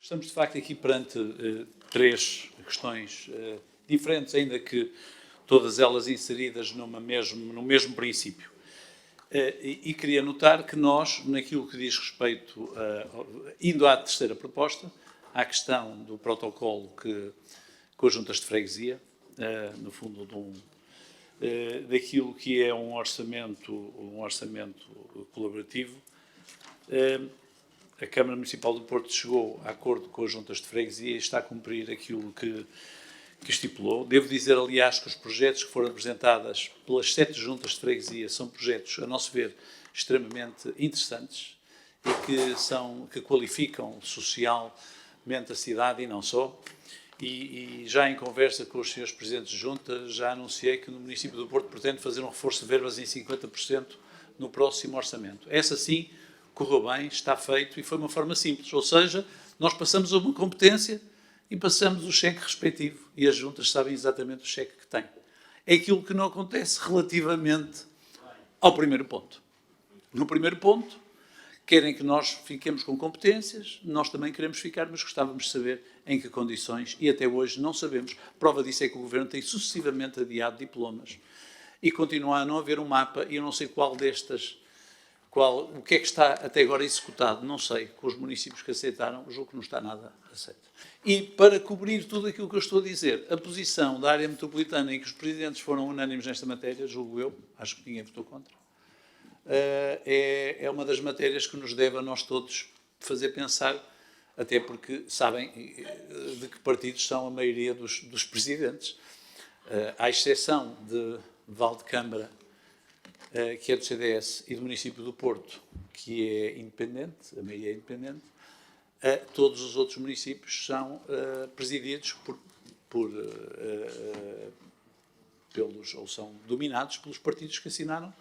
Estamos, de facto, aqui perante três questões diferentes, ainda que todas elas inseridas no mesmo princípio. E queria notar que nós, naquilo que diz respeito, indo à terceira proposta, à questão do protocolo com as juntas de freguesia, no fundo daquilo que é um orçamento colaborativo, a Câmara Municipal do Porto chegou a acordo com as juntas de freguesia e está a cumprir aquilo que estipulou. Devo dizer, aliás, que os projetos que foram apresentados pelas 7 juntas de freguesia são projetos, a nosso ver, extremamente interessantes e que qualificam socialmente a cidade e não só. E já em conversa com os senhores presidentes de junta, já anunciei que no município do Porto pretende fazer um reforço de verbas em 50% no próximo orçamento. Essa sim correu bem, está feito e foi uma forma simples, ou seja, nós passamos uma competência e passamos o cheque respectivo e as juntas sabem exatamente o cheque que têm. É aquilo que não acontece relativamente ao primeiro ponto. No primeiro ponto, querem que nós fiquemos com competências, nós também queremos ficar, mas gostávamos de saber em que condições e até hoje não sabemos. Prova disso é que o Governo tem sucessivamente adiado diplomas e continua a não haver um mapa e eu não sei o que é que está até agora executado, não sei, com os municípios que aceitaram, julgo que não está nada aceito. E para cobrir tudo aquilo que eu estou a dizer, a posição da área metropolitana em que os presidentes foram unânimes nesta matéria, julgo eu, acho que ninguém votou contra, é uma das matérias que nos deve a nós todos fazer pensar, até porque sabem de que partidos são a maioria dos presidentes, à exceção de Valdecâmara, que é do CDS, e do município do Porto, que é independente, a maioria é independente, todos os outros municípios são presididos ou são dominados pelos partidos que assinaram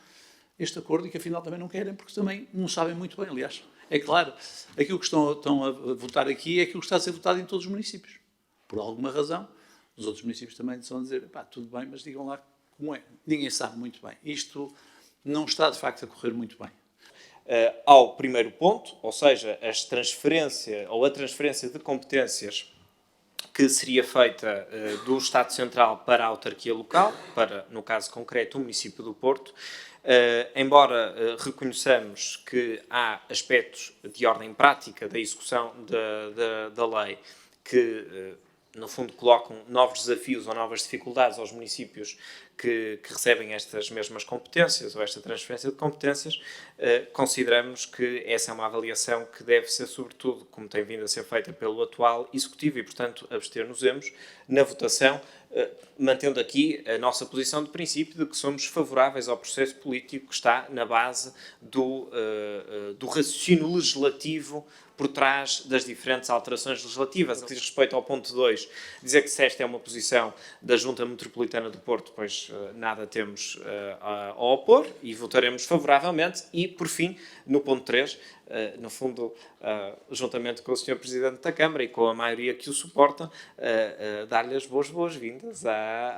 este acordo e que afinal também não querem, porque também não sabem muito bem, aliás. É claro, aquilo que estão a votar aqui é aquilo que está a ser votado em todos os municípios. Por alguma razão, os outros municípios também estão a dizer, tudo bem, mas digam lá como é. Ninguém sabe muito bem. Isto não está, de facto, a correr muito bem. Ao primeiro ponto, ou seja, a transferência de competências que seria feita do Estado Central para a autarquia local, para, no caso concreto, o município do Porto, embora reconheçamos que há aspectos de ordem prática da execução da lei que, no fundo, colocam novos desafios ou novas dificuldades aos municípios que recebem estas mesmas competências ou esta transferência de competências, consideramos que essa é uma avaliação que deve ser, sobretudo, como tem vindo a ser feita pelo atual Executivo e, portanto, abster-nos-emos na votação, mantendo aqui a nossa posição de princípio de que somos favoráveis ao processo político que está na base do raciocínio legislativo por trás das diferentes alterações legislativas. No que diz respeito ao ponto 2, dizer que se esta é uma posição da Junta Metropolitana do Porto, pois nada temos a opor e votaremos favoravelmente. E, por fim, no ponto 3, no fundo, juntamente com o Sr. Presidente da Câmara e com a maioria que o suporta, dar-lhe as boas-vindas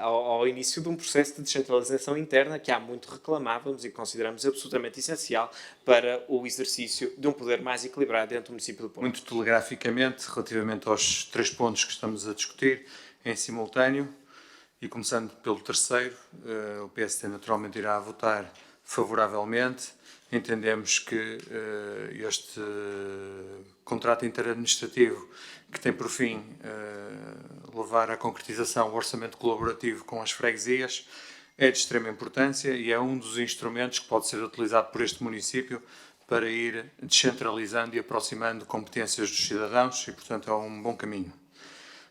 ao início de um processo de descentralização interna que há muito reclamávamos e consideramos absolutamente essencial para o exercício de um poder mais equilibrado dentro do município do Porto. Muito telegraficamente, relativamente aos 3 pontos que estamos a discutir em simultâneo, e começando pelo terceiro, o PSD naturalmente irá votar favoravelmente. Entendemos que este contrato interadministrativo, que tem por fim levar à concretização o orçamento colaborativo com as freguesias, é de extrema importância e é um dos instrumentos que pode ser utilizado por este município para ir descentralizando e aproximando competências dos cidadãos e, portanto, é um bom caminho.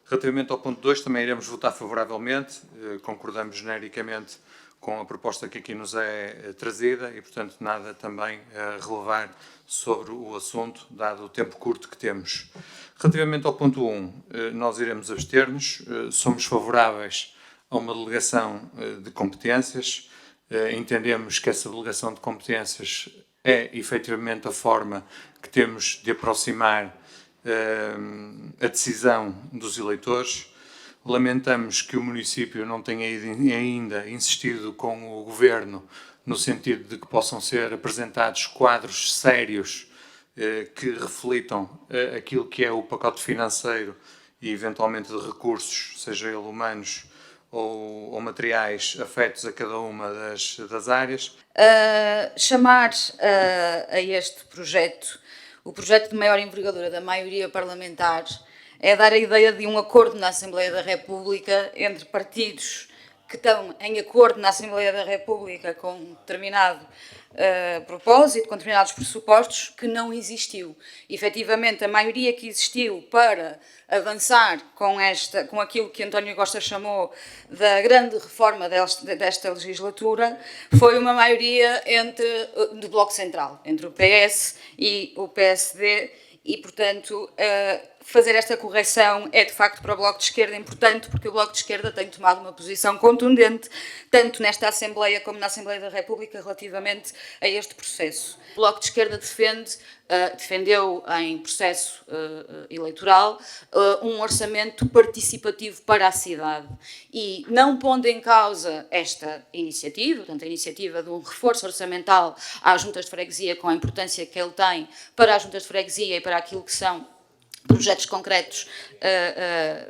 Relativamente ao ponto 2, também iremos votar favoravelmente, concordamos genericamente com a proposta que aqui nos é trazida e, portanto, nada também a relevar sobre o assunto, dado o tempo curto que temos. Relativamente ao ponto 1, nós iremos abster-nos, somos favoráveis a uma delegação de competências, entendemos que essa delegação de competências é, efetivamente, a forma que temos de aproximar a decisão dos eleitores. Lamentamos que o município não tenha ainda insistido com o Governo no sentido de que possam ser apresentados quadros sérios que reflitam aquilo que é o pacote financeiro e eventualmente de recursos, seja ele humanos ou materiais, afetos a cada uma das áreas. Chamar a este projeto o projeto de maior envergadura da maioria parlamentar é dar a ideia de um acordo na Assembleia da República entre partidos que estão em acordo na Assembleia da República com um determinado propósito, com determinados pressupostos, que não existiu. Efetivamente, a maioria que existiu para avançar com aquilo que António Costa chamou da grande reforma desta legislatura, foi uma maioria do Bloco Central, entre o PS e o PSD, e, portanto, fazer esta correção é, de facto, para o Bloco de Esquerda importante, porque o Bloco de Esquerda tem tomado uma posição contundente, tanto nesta Assembleia como na Assembleia da República, relativamente a este processo. O Bloco de Esquerda defendeu em processo eleitoral um orçamento participativo para a cidade e, não pondo em causa esta iniciativa, portanto a iniciativa de um reforço orçamental às juntas de freguesia, com a importância que ele tem para as juntas de freguesia e para aquilo que são projetos concretos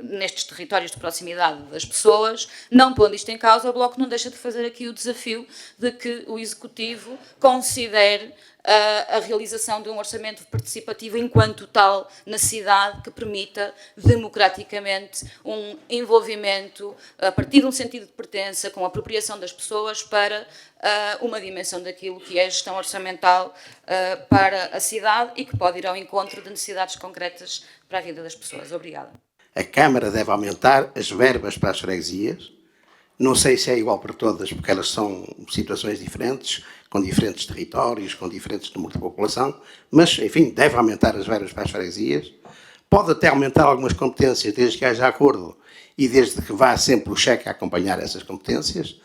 nestes territórios de proximidade das pessoas, não pondo isto em causa, o Bloco não deixa de fazer aqui o desafio de que o Executivo considere a realização de um orçamento participativo enquanto tal na cidade, que permita democraticamente um envolvimento a partir de um sentido de pertença, com a apropriação das pessoas para uma dimensão daquilo que é a gestão orçamental para a cidade e que pode ir ao encontro de necessidades concretas para a vida das pessoas. Obrigada. A Câmara deve aumentar as verbas para as freguesias. Não sei se é igual para todas, porque elas são situações diferentes, com diferentes territórios, com diferentes números de população, mas, enfim, deve aumentar as verbas para as freguesias. Pode até aumentar algumas competências, desde que haja acordo e desde que vá sempre o cheque a acompanhar essas competências,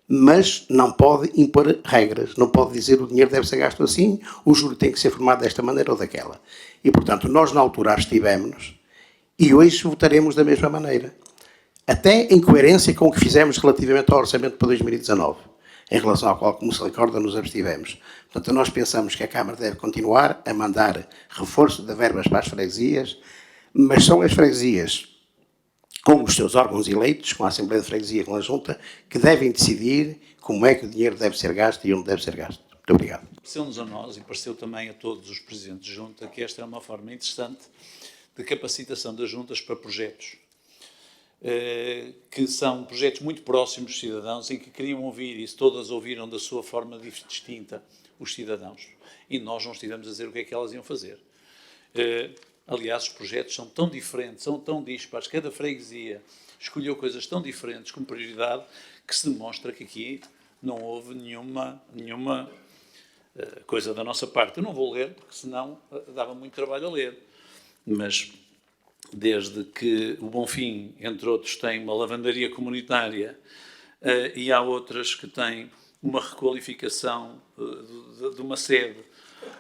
mas não pode impor regras, não pode dizer o dinheiro deve ser gasto assim, o juro tem que ser formado desta maneira ou daquela. E, portanto, nós na altura abstivemos-nos e hoje votaremos da mesma maneira. Até em coerência com o que fizemos relativamente ao orçamento para 2019, em relação ao qual, como se recorda, nos abstivemos. Portanto, nós pensamos que a Câmara deve continuar a mandar reforço de verbas para as freguesias, mas são as freguesias, com os seus órgãos eleitos, com a Assembleia de Freguesia, com a Junta, que devem decidir como é que o dinheiro deve ser gasto e onde deve ser gasto. Muito obrigado. Pareceu-nos a nós, e pareceu também a todos os presidentes de Junta, que esta é uma forma interessante de capacitação das juntas para projetos, que são projetos muito próximos dos cidadãos e que queriam ouvir, e todas ouviram da sua forma distinta os cidadãos. E nós não estivemos a dizer o que é que elas iam fazer. Aliás, os projetos são tão diferentes, são tão dispares, cada freguesia escolheu coisas tão diferentes como prioridade, que se demonstra que aqui não houve nenhuma coisa da nossa parte. Eu não vou ler, porque senão dava muito trabalho a ler, mas desde que o Bonfim, entre outros, tem uma lavandaria comunitária e há outras que têm uma requalificação de uma sede,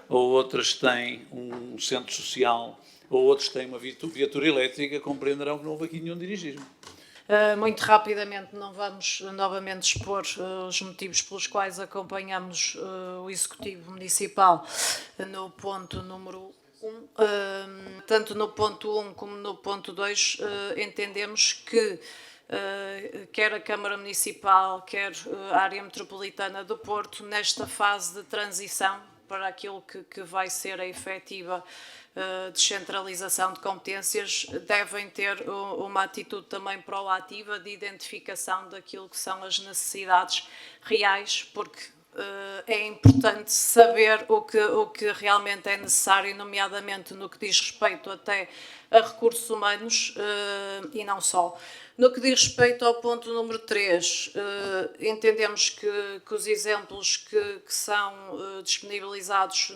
ou outras têm um centro social, ou outros têm uma viatura elétrica, compreenderão que não houve aqui nenhum dirigismo. Muito rapidamente, não vamos novamente expor os motivos pelos quais acompanhamos o Executivo Municipal no ponto número 1. Tanto no ponto 1 como no ponto 2, entendemos que quer a Câmara Municipal, quer a área metropolitana do Porto, nesta fase de transição para aquilo que vai ser a efetiva descentralização de competências, devem ter uma atitude também proativa de identificação daquilo que são as necessidades reais, porque é importante saber o que realmente é necessário, nomeadamente no que diz respeito até a recursos humanos e não só. No que diz respeito ao ponto número 3, entendemos que os exemplos que são disponibilizados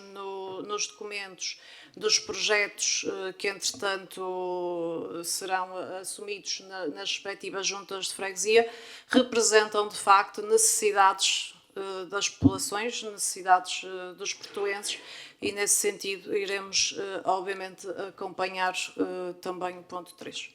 nos documentos dos projetos que, entretanto, serão assumidos nas respectivas juntas de freguesia, representam, de facto, necessidades das populações, necessidades dos portuenses, e, nesse sentido, iremos, obviamente, acompanhar também o ponto 3.